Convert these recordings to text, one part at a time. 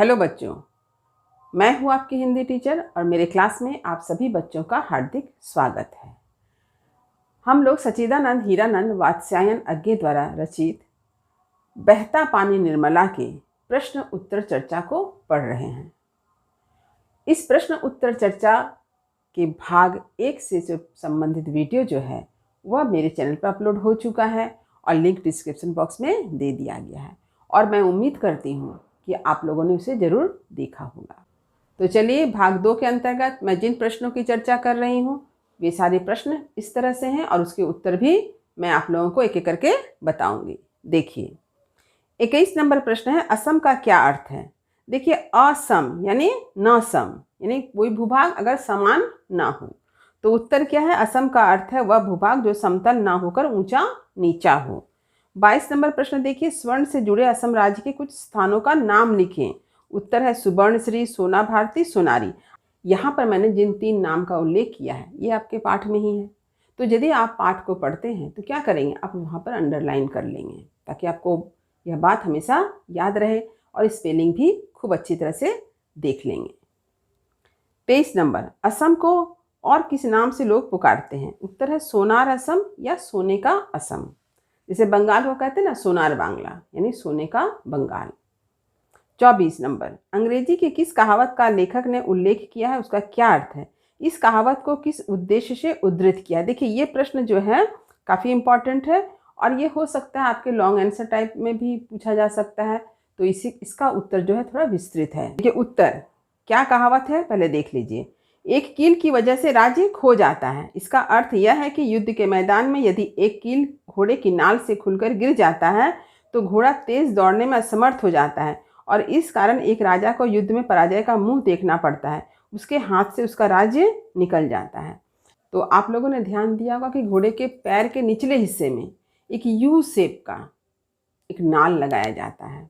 Hello बच्चों, मैं हूँ आपकी हिंदी टीचर और मेरे क्लास में आप सभी बच्चों का हार्दिक स्वागत है। हम लोग सच्चिदानंद हीरानंद वात्स्यायन अज्ञे द्वारा रचित बहता पानी निर्मला के प्रश्न उत्तर चर्चा को पढ़ रहे हैं। इस प्रश्न उत्तर चर्चा के भाग 1 से संबंधित वीडियो जो है वह मेरे चैनल पर अपलोड हो चुका है और लिंक डिस्क्रिप्शन बॉक्स में दे दिया गया है और मैं उम्मीद करती हूँ कि आप लोगों ने उसे ज़रूर देखा होगा। तो चलिए, भाग 2 के अंतर्गत मैं जिन प्रश्नों की चर्चा कर रही हूँ वे सारे प्रश्न इस तरह से हैं और उसके उत्तर भी मैं आप लोगों को एक एक करके बताऊंगी। देखिए, 21 नंबर प्रश्न है, असम का क्या अर्थ है? देखिए, असम यानी न सम, यानी कोई भूभाग अगर समान ना हो तो उत्तर क्या है? असम का अर्थ है वह भूभाग जो समतल ना होकर ऊंचा नीचा हो। 22 नंबर प्रश्न देखिए, स्वर्ण से जुड़े असम राज्य के कुछ स्थानों का नाम लिखें। उत्तर है सुवर्णश्री, सोना भारती, सोनारी। यहाँ पर मैंने जिन 3 नाम का उल्लेख किया है ये आपके पाठ में ही है, तो यदि आप पाठ को पढ़ते हैं तो क्या करेंगे, आप वहाँ पर अंडरलाइन कर लेंगे ताकि आपको यह बात हमेशा याद रहे और स्पेलिंग भी खूब अच्छी तरह से देख लेंगे। 23 नंबर, असम को और किस नाम से लोग पुकारते हैं? उत्तर है सोनार असम या सोने का असम। जैसे बंगाल को कहते हैं ना सोनार बांग्ला, यानी सोने का बंगाल। 24 नंबर, अंग्रेजी की किस कहावत का लेखक ने उल्लेख किया है, उसका क्या अर्थ है? इस कहावत को किस उद्देश्य से उद्धृत किया? देखिए, ये प्रश्न जो है काफ़ी इंपॉर्टेंट है और ये हो सकता है आपके लॉन्ग आंसर टाइप में भी पूछा जा सकता है, तो इसका उत्तर जो है थोड़ा विस्तृत है। देखिए, उत्तर क्या कहावत है पहले देख लीजिए। एक कील की वजह से राज्य खो जाता है। इसका अर्थ यह है कि युद्ध के मैदान में यदि एक कील घोड़े की नाल से खुलकर गिर जाता है तो घोड़ा तेज दौड़ने में असमर्थ हो जाता है और इस कारण एक राजा को युद्ध में पराजय का मुंह देखना पड़ता है, उसके हाथ से उसका राज्य निकल जाता है। तो आप लोगों ने ध्यान दिया होगा कि घोड़े के पैर के निचले हिस्से में एक यू शेप का एक नाल लगाया जाता है,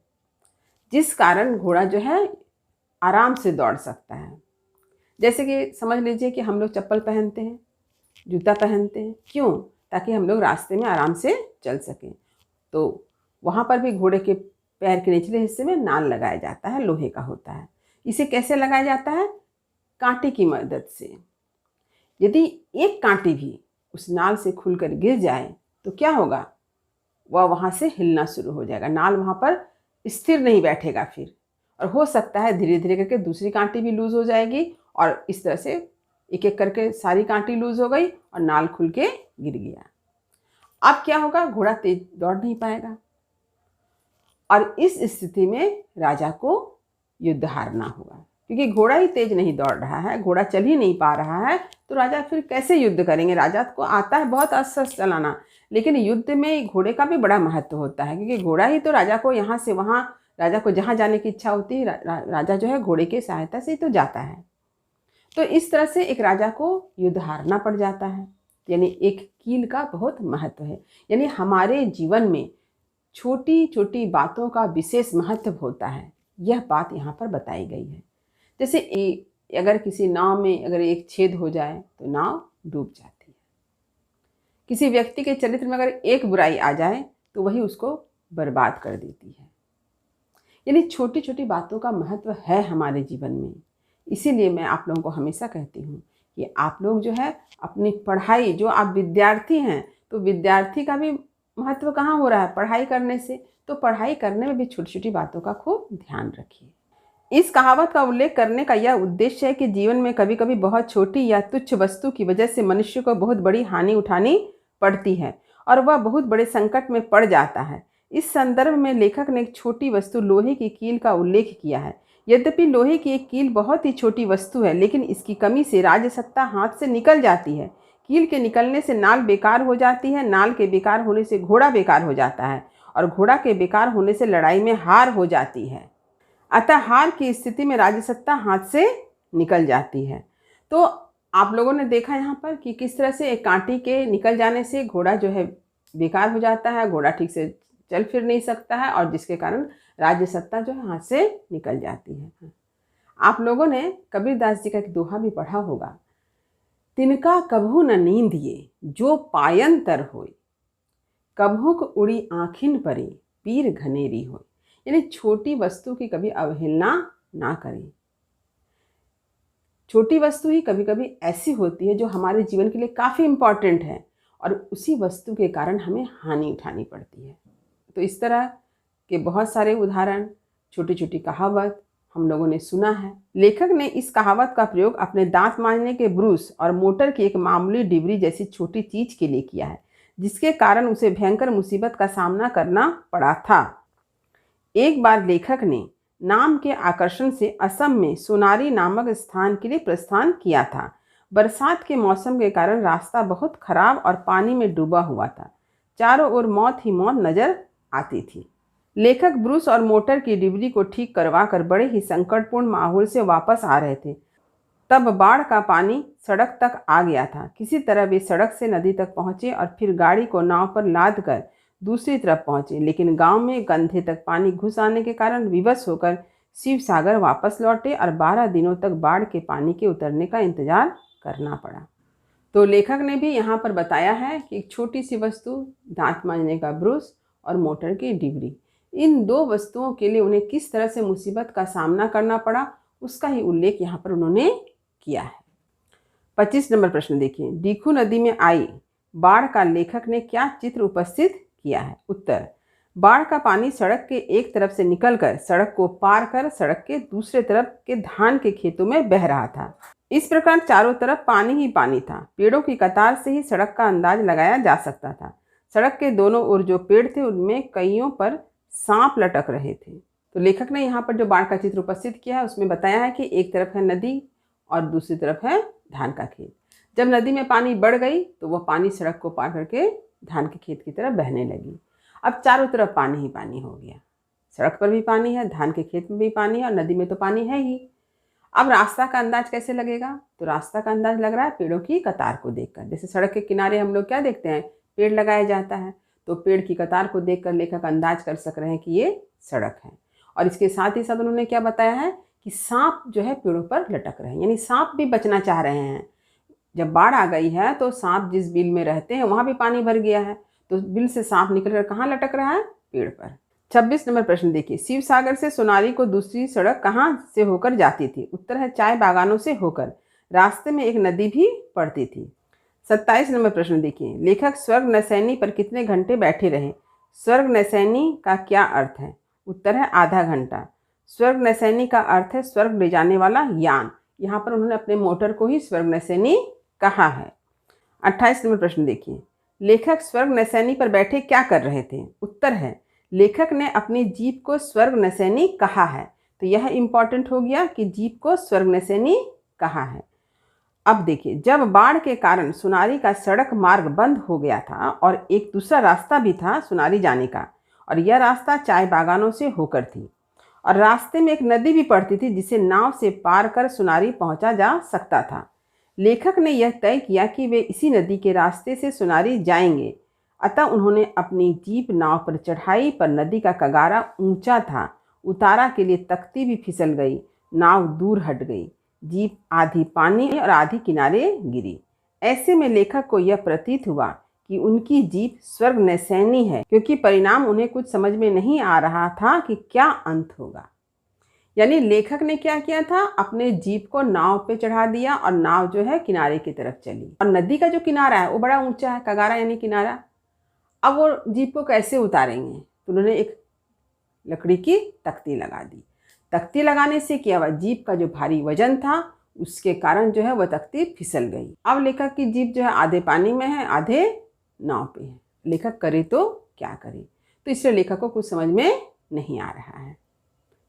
जिस कारण घोड़ा जो है आराम से दौड़ सकता है। जैसे कि समझ लीजिए कि हम लोग चप्पल पहनते हैं, जूता पहनते हैं, क्यों? ताकि हम लोग रास्ते में आराम से चल सकें। तो वहाँ पर भी घोड़े के पैर के निचले हिस्से में नाल लगाया जाता है, लोहे का होता है। इसे कैसे लगाया जाता है? कांटे की मदद से। यदि एक कांटे भी उस नाल से खुलकर गिर जाए तो क्या होगा? वह वहाँ से हिलना शुरू हो जाएगा, नाल वहाँ पर स्थिर नहीं बैठेगा फिर, और हो सकता है धीरे धीरे करके दूसरी कांटी भी लूज हो जाएगी और इस तरह से एक एक करके सारी कांटी लूज हो गई और नाल खुल के गिर गया। अब क्या होगा? घोड़ा तेज दौड़ नहीं पाएगा और इस स्थिति में राजा को युद्ध हारना होगा, क्योंकि घोड़ा ही तेज नहीं दौड़ रहा है, घोड़ा चल ही नहीं पा रहा है, तो राजा फिर कैसे युद्ध करेंगे? राजा को आता है बहुत अस्त्र चलाना, लेकिन युद्ध में घोड़े का भी बड़ा महत्व होता है, क्योंकि घोड़ा ही तो राजा को यहाँ से वहाँ, राजा को जहाँ जाने की इच्छा होती है राजा जो है घोड़े की सहायता से ही तो जाता है। तो इस तरह से एक राजा को युद्ध हारना पड़ जाता है, यानी एक कील का बहुत महत्व है। यानी हमारे जीवन में छोटी छोटी बातों का विशेष महत्व होता है, यह बात यहाँ पर बताई गई है। जैसे अगर किसी नाव में अगर एक छेद हो जाए तो नाव डूब जाती है। किसी व्यक्ति के चरित्र में अगर एक बुराई आ जाए तो वही उसको बर्बाद कर देती है। यानी छोटी छोटी बातों का महत्व है हमारे जीवन में। इसीलिए मैं आप लोगों को हमेशा कहती हूँ कि आप लोग जो है अपनी पढ़ाई, जो आप विद्यार्थी हैं तो विद्यार्थी का भी महत्व कहाँ हो रहा है? पढ़ाई करने से। तो पढ़ाई करने में भी छोटी छोटी बातों का खूब ध्यान रखिए। इस कहावत का उल्लेख करने का यह उद्देश्य है कि जीवन में कभी कभी बहुत छोटी या तुच्छ वस्तु की वजह से मनुष्य को बहुत बड़ी हानि उठानी पड़ती है और वह बहुत बड़े संकट में पड़ जाता है। इस संदर्भ में लेखक ने एक छोटी वस्तु लोहे की कील का उल्लेख किया है। यद्यपि लोहे की एक कील बहुत ही छोटी वस्तु है, लेकिन इसकी कमी से राजसत्ता हाथ से निकल जाती है। कील के निकलने से नाल बेकार हो जाती है, नाल के बेकार होने से घोड़ा बेकार हो जाता है और घोड़ा के बेकार होने से लड़ाई में हार हो जाती है। अतः हार की स्थिति में राजसत्ता हाथ से निकल जाती है। तो आप लोगों ने देखा यहाँ पर कि किस तरह से एक कांटी के निकल जाने से घोड़ा जो है बेकार हो जाता है, घोड़ा ठीक से चल फिर नहीं सकता है और जिसके कारण राजसत्ता जो है हाथ से निकल जाती है। आप लोगों ने कबीरदास जी का एक दोहा भी पढ़ा होगा, तिनका कभू न नींद ये जो पायन तर होय, कभुक उड़ी आँखिन परे पीर घनेरी होय। यानी छोटी वस्तु की कभी अवहेलना ना करें। छोटी वस्तु ही कभी कभी ऐसी होती है जो हमारे जीवन के लिए काफ़ी इम्पॉर्टेंट है और उसी वस्तु के कारण हमें हानि उठानी पड़ती है। तो इस तरह के बहुत सारे उदाहरण, छोटी छोटी कहावत हम लोगों ने सुना है। लेखक ने इस कहावत का प्रयोग अपने दांत मांजने के ब्रूस और मोटर की एक मामूली डिबरी जैसी छोटी चीज के लिए किया है, जिसके कारण उसे भयंकर मुसीबत का सामना करना पड़ा था। एक बार लेखक ने नाम के आकर्षण से असम में सोनारी नामक स्थान के लिए प्रस्थान किया था। बरसात के मौसम के कारण रास्ता बहुत खराब और पानी में डूबा हुआ था। चारों ओर मौत ही मौत नजर आती थी। लेखक ब्रूस और मोटर की डिबरी को ठीक करवा कर बड़े ही संकटपूर्ण माहौल से वापस आ रहे थे। तब बाढ़ का पानी सड़क तक आ गया था। किसी तरह वे सड़क से नदी तक पहुंचे और फिर गाड़ी को नाव पर लाद कर दूसरी तरफ पहुंचे, लेकिन गांव में कंधे तक पानी घुस आने के कारण विवश होकर शिव सागर वापस लौटे और 12 दिनों तक बाढ़ के पानी के उतरने का इंतजार करना पड़ा। तो लेखक ने भी यहाँ पर बताया है कि एक छोटी सी वस्तु, दांत मांजने का ब्रश और मोटर की डिबरी, इन दो वस्तुओं के लिए उन्हें किस तरह से मुसीबत का सामना करना पड़ा, उसका ही उल्लेख यहाँ पर उन्होंने किया है। 25 नंबर प्रश्न देखिए, डीखू नदी में आई बाढ़ का लेखक ने क्या चित्र उपस्थित किया है? उत्तर, बाढ़ का पानी सड़क के एक तरफ से निकलकर सड़क को पार कर सड़क के दूसरे तरफ के धान के खेतों में बह रहा था। इस प्रकार चारों तरफ पानी ही पानी था। पेड़ों की कतार से ही सड़क का अंदाज लगाया जा सकता था। सड़क के दोनों ओर जो पेड़ थे उनमें कईयों पर सांप लटक रहे थे। तो लेखक ने यहाँ पर जो बाढ़ का चित्र उपस्थित किया है उसमें बताया है कि एक तरफ है नदी और दूसरी तरफ है धान का खेत। जब नदी में पानी बढ़ गई तो वह पानी सड़क को पार करके धान के खेत की तरफ बहने लगी। अब चारों तरफ पानी ही पानी हो गया। सड़क पर भी पानी है, धान के खेत में भी पानी है और नदी में तो पानी है ही। अब रास्ता का अंदाज कैसे लगेगा? तो रास्ता का अंदाज लग रहा है पेड़ों की कतार को देखकर। जैसे सड़क के किनारे हम लोग क्या देखते हैं, पेड़ लगाया जाता है, तो पेड़ की कतार को देखकर लेखक अंदाज कर सक रहे हैं कि ये सड़क है। और इसके साथ ही साथ उन्होंने क्या बताया है कि सांप जो है पेड़ों पर लटक रहे हैं, यानी सांप भी बचना चाह रहे हैं। जब बाढ़ आ गई है तो सांप जिस बिल में रहते हैं वहाँ भी पानी भर गया है, तो बिल से सांप निकलकर कहाँ लटक रहा है? पेड़ पर। 26 नंबर प्रश्न देखिए, शिव सागर से सोनारी को दूसरी सड़क कहाँ से होकर जाती थी? उत्तर है चाय बागानों से होकर। रास्ते में एक नदी भी पड़ती थी। 27 नंबर प्रश्न देखिए, लेखक स्वर्ग नसैनी पर कितने घंटे बैठे रहे? स्वर्ग नसैनी का क्या अर्थ है? उत्तर है आधा घंटा। स्वर्ग नसैनी का अर्थ है स्वर्ग ले जाने वाला यान। यहाँ पर उन्होंने अपने मोटर को ही स्वर्ग नसैनी कहा है। 28 नंबर प्रश्न देखिए, लेखक स्वर्ग नसैनी पर बैठे क्या कर रहे थे? उत्तर है लेखक ने अपनी जीप को स्वर्ग नसैनी कहा है। तो यह इंपॉर्टेंट हो गया कि जीप को स्वर्ग नसैनी कहा है। अब देखिए, जब बाढ़ के कारण सुनारी का सड़क मार्ग बंद हो गया था और एक दूसरा रास्ता भी था सुनारी जाने का, और यह रास्ता चाय बागानों से होकर थी और रास्ते में एक नदी भी पड़ती थी जिसे नाव से पार कर सुनारी पहुंचा जा सकता था। लेखक ने यह तय किया कि वे इसी नदी के रास्ते से सुनारी जाएंगे, अतः उन्होंने अपनी जीप नाव पर चढ़ाई, पर नदी का कगारा ऊंचा था, उतारा के लिए तख्ती भी फिसल गई, नाव दूर हट गई, जीप आधी पानी और आधी किनारे गिरी। ऐसे में लेखक को यह प्रतीत हुआ कि उनकी जीप स्वर्ग नसैनी है, क्योंकि परिणाम उन्हें कुछ समझ में नहीं आ रहा था कि क्या अंत होगा। यानी लेखक ने क्या किया था, अपने जीप को नाव पे चढ़ा दिया और नाव जो है किनारे की तरफ चली, और नदी का जो किनारा है वो बड़ा ऊंचा है, कगारा यानी किनारा। अब वो जीप को कैसे उतारेंगे? तो उन्होंने एक लकड़ी की तख्ती लगा दी। तख्ती लगाने से क्या हुआ, जीप का जो भारी वजन था उसके कारण जो है वह तख्ती फिसल गई। अब लेखक की जीप जो है आधे पानी में है, आधे नाव पे है। लेखक करे तो क्या करे? तो इसलिए लेखक को कुछ समझ में नहीं आ रहा है।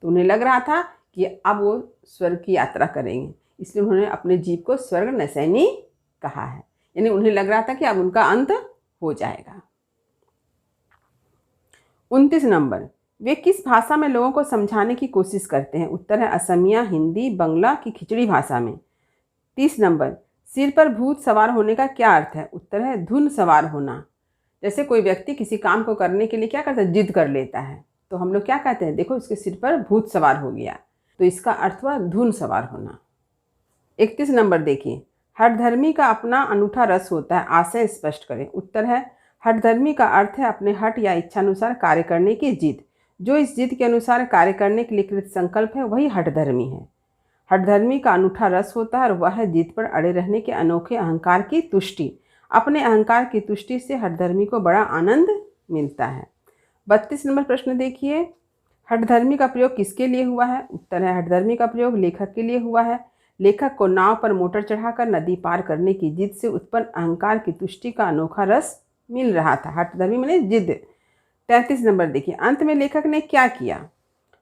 तो उन्हें लग रहा था कि अब वो स्वर्ग की यात्रा करेंगे, इसलिए उन्होंने अपने जीप को स्वर्ग नसैनी कहा है। यानी उन्हें लग रहा था कि अब उनका अंत हो जाएगा। 29 नंबर, वे किस भाषा में लोगों को समझाने की कोशिश करते हैं? उत्तर है असमिया, हिंदी, बंगला की खिचड़ी भाषा में। 30 नंबर, सिर पर भूत सवार होने का क्या अर्थ है? उत्तर है धुन सवार होना। जैसे कोई व्यक्ति किसी काम को करने के लिए क्या करता है, जिद कर लेता है, तो हम लोग क्या कहते हैं, देखो इसके सिर पर भूत सवार हो गया, तो इसका अर्थ हुआ धुन सवार होना। 31 नंबर देखिए, हठधर्मी का अपना अनूठा रस होता है, आशय स्पष्ट करें। उत्तर है हठधर्मी का अर्थ है अपने हठ या इच्छानुसार कार्य करने की जिद। जो इस जिद के अनुसार कार्य करने के लिए कृत संकल्प है वही हठधर्मी है। हठधर्मी का अनूठा रस होता है और वह है जिद पर अड़े रहने के अनोखे अहंकार की तुष्टि। अपने अहंकार की तुष्टि से हठधर्मी को बड़ा आनंद मिलता है। 32 नंबर प्रश्न देखिए, हठधर्मी का प्रयोग किसके लिए हुआ है? उत्तर है हठधर्मी का प्रयोग लेखक के लिए हुआ है। लेखक को नाव पर मोटर चढ़ाकर नदी पार करने की जिद से उत्पन्न अहंकार की तुष्टि का अनोखा रस मिल रहा था। हठधर्मी माने जिद। 33 नंबर देखिए, अंत में लेखक ने क्या किया?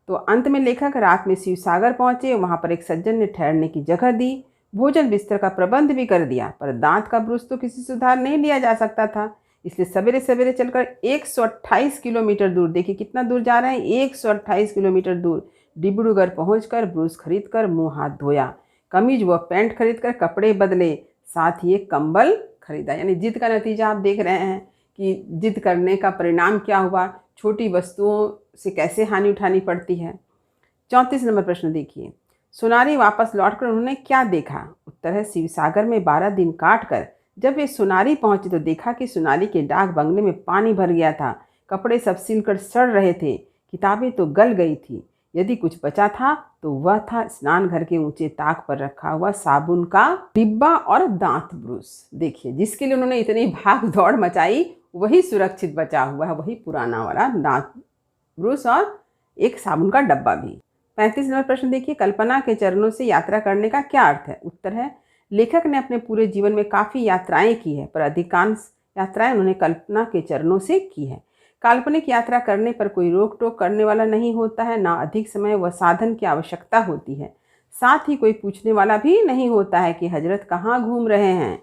तो अंत में लेखक रात में शिव सागर पहुंचे। वहां पर एक सज्जन ने ठहरने की जगह दी, भोजन बिस्तर का प्रबंध भी कर दिया, पर दांत का ब्रूस तो किसी से उधार नहीं लिया जा सकता था। इसलिए सवेरे सवेरे चलकर 128 किलोमीटर दूर, देखिए कितना दूर जा रहे हैं, 128 किलोमीटर दूर डिब्रूगढ़ पहुंचकर ब्रूस खरीद कर मुँह हाथ धोया, कमीज व पैंट खरीद कर कपड़े बदले, साथ ही एक कंबल खरीदा। यानी जिद का नतीजा आप देख रहे हैं कि जिद करने का परिणाम क्या हुआ, छोटी वस्तुओं से कैसे हानि उठानी पड़ती है। 34 नंबर प्रश्न देखिए, सोनारी वापस लौटकर उन्होंने क्या देखा? उत्तर है शिव सागर में 12 दिन काट कर जब वे सोनारी पहुंचे तो देखा कि सोनारी के डाक बंगले में पानी भर गया था, कपड़े सब सिलकर सड़ रहे थे, किताबें तो गल गई थी, यदि कुछ बचा था तो वह था स्नान घर के ऊंचे ताक पर रखा हुआ साबुन का डिब्बा और दांत ब्रूस। देखिए जिसके लिए उन्होंने इतनी भाग दौड़ मचाई वही सुरक्षित बचा हुआ है, वही पुराना वाला दांत ब्रूस और एक साबुन का डब्बा भी। 35 नंबर प्रश्न देखिए, कल्पना के चरणों से यात्रा करने का क्या अर्थ है? उत्तर है लेखक ने अपने पूरे जीवन में काफ़ी यात्राएं की है, पर अधिकांश यात्राएं उन्होंने कल्पना के चरणों से की है। काल्पनिक यात्रा करने पर कोई रोक टोक करने वाला नहीं होता है, ना अधिक समय व साधन की आवश्यकता होती है, साथ ही कोई पूछने वाला भी नहीं होता है कि हजरत कहाँ घूम रहे हैं।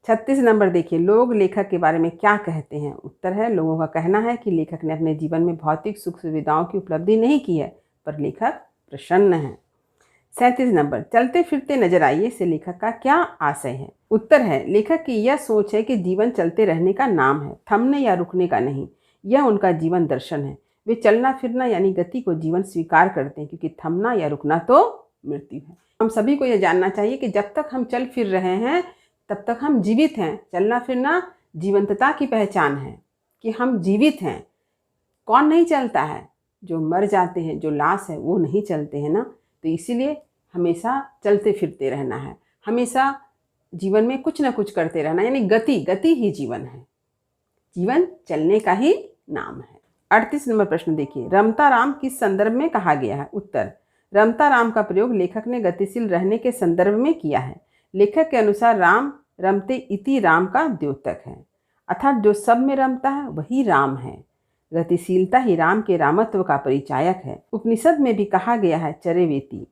36 नंबर देखिए, लोग लेखक के बारे में क्या कहते हैं? उत्तर है लोगों का कहना है कि लेखक ने अपने जीवन में भौतिक सुख सुविधाओं की उपलब्धि नहीं की है, पर लेखक प्रसन्न है। 37 नंबर, चलते फिरते नजर आइए से लेखक का क्या आशय है? उत्तर है लेखक की यह सोच है कि जीवन चलते रहने का नाम है, थमने या रुकने का नहीं। यह उनका जीवन दर्शन है। वे चलना फिरना यानी गति को जीवन स्वीकार करते हैं, क्योंकि थमना या रुकना तो मृत्यु है। हम सभी को यह जानना चाहिए कि जब तक हम चल फिर रहे हैं तब तक हम जीवित हैं। चलना फिरना जीवंतता की पहचान है कि हम जीवित हैं। कौन नहीं चलता है? जो मर जाते हैं, जो लाश है वो नहीं चलते हैं ना। तो इसीलिए हमेशा चलते फिरते रहना है, हमेशा जीवन में कुछ ना कुछ करते रहना, यानी गति ही जीवन है। जीवन चलने का ही नाम है। 38 नंबर प्रश्न देखिए, रमता राम किस संदर्भ में कहा गया है? उत्तर, रमता राम का प्रयोग लेखक ने गतिशील रहने के संदर्भ में किया है। लेखक के अनुसार राम रमते इति राम का द्योतक है, अर्थात जो सब में रमता है वही राम है। गतिशीलता ही राम के रामत्व का परिचायक है। उपनिषद में भी कहा गया है चरेवेति।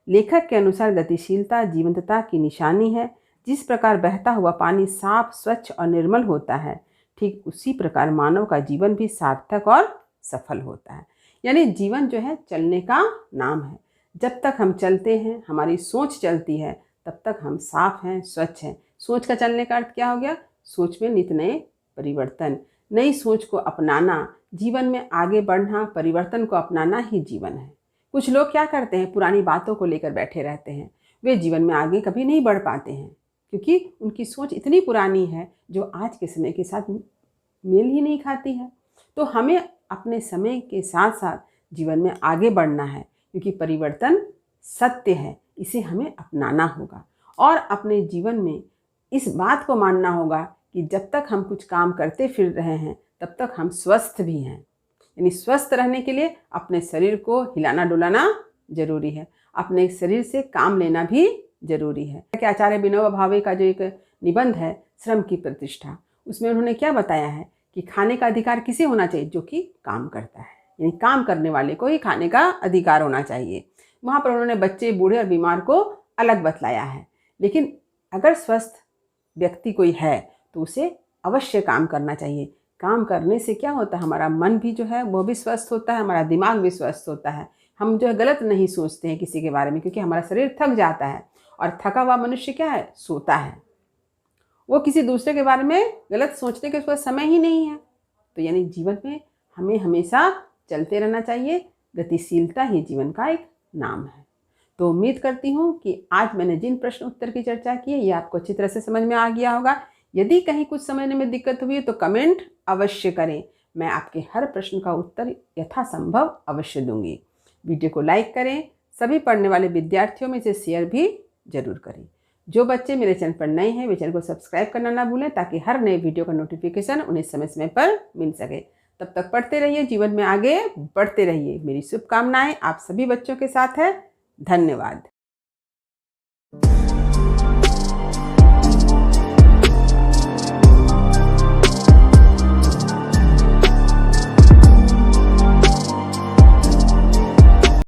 लेखक के अनुसार गतिशीलता जीवंतता की निशानी है। जिस प्रकार बहता हुआ पानी साफ, स्वच्छ और निर्मल होता है, ठीक उसी प्रकार मानव का जीवन भी सार्थक और सफल होता है। यानी जीवन जो है चलने का नाम है। जब तक हम चलते हैं, हमारी सोच चलती है, तब तक हम साफ हैं, स्वच्छ हैं। सोच का चलने का अर्थ क्या हो गया? सोच में नित नए परिवर्तन, नई सोच को अपनाना, जीवन में आगे बढ़ना, परिवर्तन को अपनाना ही जीवन है। कुछ लोग क्या करते हैं, पुरानी बातों को लेकर बैठे रहते हैं। वे जीवन में आगे कभी नहीं बढ़ पाते हैं, क्योंकि उनकी सोच इतनी पुरानी है जो आज के समय के साथ मेल ही नहीं खाती है। तो हमें अपने समय के साथ साथ जीवन में आगे बढ़ना है, क्योंकि परिवर्तन सत्य है, इसे हमें अपनाना होगा। और अपने जीवन में इस बात को मानना होगा कि जब तक हम कुछ काम करते फिर रहे हैं तब तक हम स्वस्थ भी हैं। यानी स्वस्थ रहने के लिए अपने शरीर को हिलाना डुलाना जरूरी है, अपने शरीर से काम लेना भी जरूरी है। कि आचार्य विनोबा भावे का जो एक निबंध है श्रम की प्रतिष्ठा, उसमें उन्होंने क्या बताया है कि खाने का अधिकार किसे होना चाहिए? जो कि काम करता है, यानी काम करने वाले को ही खाने का अधिकार होना चाहिए। वहाँ पर उन्होंने बच्चे, बूढ़े और बीमार को अलग बतलाया है। लेकिन अगर स्वस्थ व्यक्ति कोई है तो उसे अवश्य काम करना चाहिए। काम करने से क्या होता है, हमारा मन भी जो है वो भी स्वस्थ होता है, हमारा दिमाग भी स्वस्थ होता है। हम जो है गलत नहीं सोचते हैं किसी के बारे में, क्योंकि हमारा शरीर थक जाता है और थका हुआ मनुष्य क्या है, सोता है। वो किसी दूसरे के बारे में गलत सोचने के उसका समय ही नहीं है। तो यानी जीवन में हमें हमेशा चलते रहना चाहिए। गतिशीलता ही जीवन का एक नाम है। तो उम्मीद करती हूँ कि आज मैंने जिन प्रश्न उत्तर की चर्चा की है ये आपको अच्छी तरह से समझ में आ गया होगा। यदि कहीं कुछ समझने में दिक्कत हुई है तो कमेंट अवश्य करें। मैं आपके हर प्रश्न का उत्तर यथासंभव अवश्य दूंगी। वीडियो को लाइक करें, सभी पढ़ने वाले विद्यार्थियों में इसे शेयर भी जरूर करें। जो बच्चे मेरे चैनल पर नए हैं वे चैनल को सब्सक्राइब करना ना भूलें ताकि हर नए वीडियो का नोटिफिकेशन उन्हें समय समय पर मिल सके। तब तक पढ़ते रहिए, जीवन में आगे बढ़ते रहिए। मेरी शुभकामनाएं आप सभी बच्चों के साथ है। धन्यवाद।